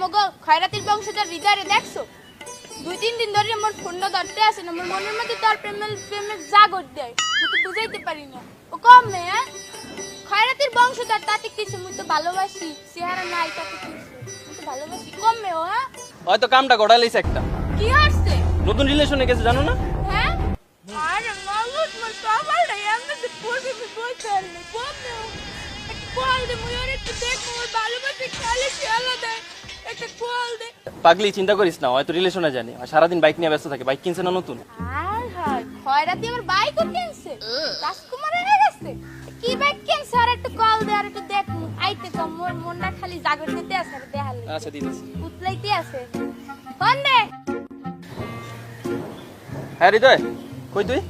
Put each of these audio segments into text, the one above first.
মগো খয়রাতির বংশধর হৃদয়ে দেখছো 2-3 দিন ধরে আমার ফোনটা ধরতে আসে না, আমার মনের মধ্যে তার প্রেমের জাগর দেয়, কিন্তু বুঝাইতে পারি না। ও কম মেয়ে খয়রাতির বংশধর, তাতে কিছু মুই তো ভালোবাসি, চেহারা নাই তাতে কিছু মুই তো ভালোবাসি। কম মেয়ে ও হ্যাঁ, হয়তো কামটা গড়াইছে একটা কি হচ্ছে নতুন রিলেশনে গেছে জানো না? হ্যাঁ? আরে মালুট মা সবার নাই আমি তো পড়ে বলতে পারি না। কম মেয়ে একটা কল দে, মুই ওর একটু দেখো, ওর ভালোবাসি খালি খেলা দেয়, একটা কল দে। পাগলি চিন্তা করিস না, হয়তো রিলেশনে জানি আর সারাদিন বাইক নিয়ে ব্যস্ত থাকে। বাইক কিনছে না নতুন? আর হায় খয়রাতি আমার বাইকও কিনছে, রাজকুমার এনে গেছে। কি বাইক কিনছে? আর একটু কল দে, আর একটু দেখ, আইতে কম মোর মনটা খালি জাগর দিতে আছে, আর দেখালে আচ্ছা দিতেছি। উতলাইতে আছে। ফোন দে। হ্যাঁ হৃদয়, কই তুই?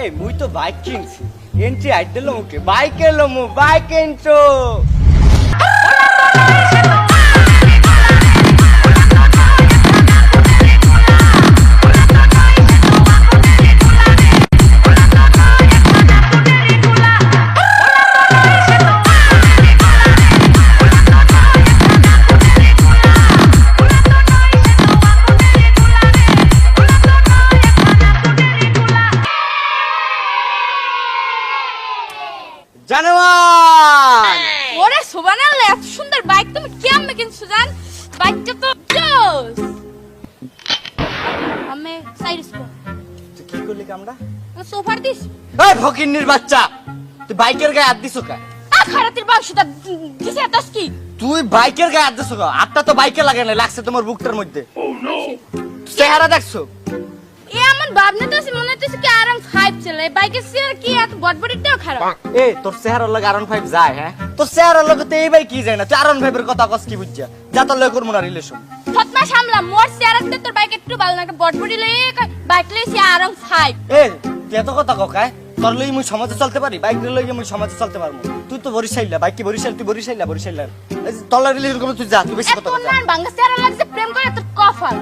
এই মুই তো বাইক কিনছি, এন্ট্রি আইডল মুকে বাইক এলো মু বাইক এন্ট্রো। জানোয়ার ওরে সুবহানাল্লাহ, এত সুন্দর বাইক তুমি কেমনে কিনছো জান? বাইকটা তো জোস। আমি সাইডস কর তুই কি করলি কামড়া? সোফার দিস। এই ফকিন্নির বাচ্চা, তুই বাইকের গায়ে হাত দিছো কা? আ খয়রাতির বংশধর দিছে এতস কি? তুই বাইকের গায়ে হাত দিছো কা? হাতটা তো বাইকে লাগে না, লাগছে তোমার বুকটার মধ্যে। চেহারা দেখছো? এ এমন ভাবনা তো আছে, মনে হচ্ছে কি আরাম 5 চালায়, বাইকের চেহারা কি এত বটবটিটাও খারাপ। এ তোর চেহারার লগে আরন 5 যায়? হ্যাঁ তোর চেহারার লগে তো এই বাইক কি যায় না? তুই আরন 5 এর কথা কস কি বুঝছা? যা তোর লগে করবো না রিলেশন। ফতমা সামলা, মোর চেহারাতে তোর বাইক একটু ভালো না, একটা বটবটি লয়ে বাইক লইছি আরাম 5। এ তুই এত কথা ককায়? তোর লই মুই সমাজে চলতে পারি, বাইক লই মুই সমাজে চলতে পারবো। তুই তো বরিশাইলা, বাইক কি বরিশাল? তুই বরিশাইলা। তোর রিলেশন করবো, তুই যা, তুই বেশি কথা এত কথা। না বাংলা চেহারা লাগছে, প্রেম করে তোর কফল।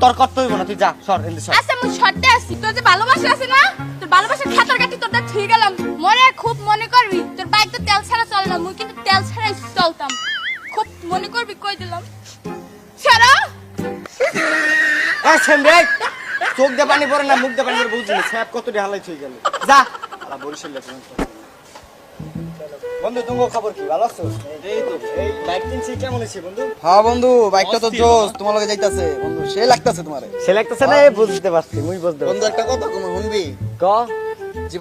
তোর করতে হইব না, তুই যা সর এন্ড সর। আচ্ছা মুই শর্তে আছি, তোর যে ভালোবাসা আছে না, তোর ভালোবাসার খাতার কাটি তোরটা ঠিক গেলাম। মনে খুব মনে করবি, তোর বাইক তো তেল ছাড়া চলে না, মুই কিন্তু তেল ছাড়াই চলতাম। খুব মনে করবি, কই দিলাম। ছাড়া এ সেমরে চোখ দিয়ে পানি পড়ে না, মুখ দিয়ে পানি পড়ে, বুঝলি স্যাপ কত দিয়ে হালাই হয়ে গেল। যা আলা বরিশাল লেছ। বন্ধু তুমি খবর কি, ভালো আছো? এই তো এই বাইক কিনছি, কেমন হইছে বন্ধু? হ্যাঁ বন্ধু, বাইকটা তো জোস, তোমার লগে যাইতাছে বন্ধু, সে লাগতাছে তোমারে। সে লাগতেছে না? বুঝতে পারছি, মুই বুঝতে বন্ধু একটা কথা কম শুনবি? ক